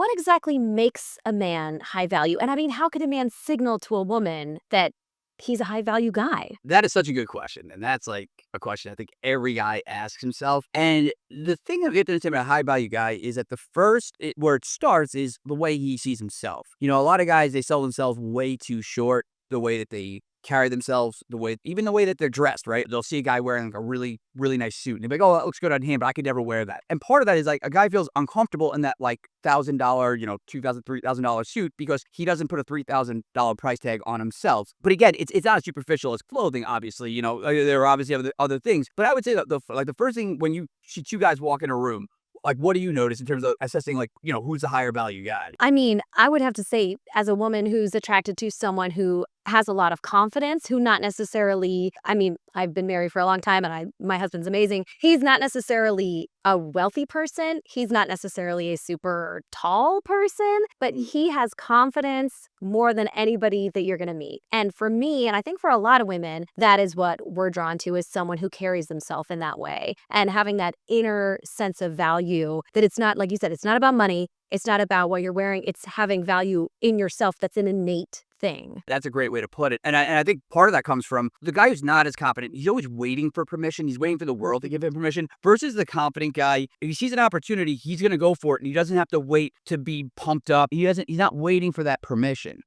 what exactly makes a man high value? And I mean, how could a man signal to a woman that he's a high value guy? That is such a good question, and that's, like, a question I think every guy asks himself, and the thing that we have to understand about a high value guy is that the first where it starts is the way he sees himself. You know, a lot of guys, they sell themselves way too short, the way that they carry themselves, even the way that they're dressed, right? They'll see a guy wearing, like, a really, really nice suit, and they'll be like, "Oh, that looks good on him, but I could never wear that." And part of that is, like, a guy feels uncomfortable in that, like, $1,000, $2,000, $3,000 suit because he doesn't put a $3,000 price tag on himself. But again, it's not as superficial as clothing, obviously. There are obviously other things. But I would say that the first thing when you see two guys walk in a room, like, what do you notice in terms of assessing, like, who's the higher value guy? I mean, I would have to say, as a woman who's attracted to someone who has a lot of confidence, who not necessarily, I mean, I've been married for a long time and my husband's amazing. He's not necessarily a wealthy person. He's not necessarily a super tall person, but he has confidence more than anybody that you're going to meet. And for me, and I think for a lot of women, that is what we're drawn to, is someone who carries themselves in that way and having that inner sense of value, that it's not, like you said, it's not about money. It's not about what you're wearing. It's having value in yourself. That's an innate thing. That's a great way to put it. And I think part of that comes from the guy who's not as confident. He's always waiting for permission. He's waiting for the world to give him permission versus the confident guy. If he sees an opportunity, he's going to go for it, and he doesn't have to wait to be pumped up. He's not waiting for that permission.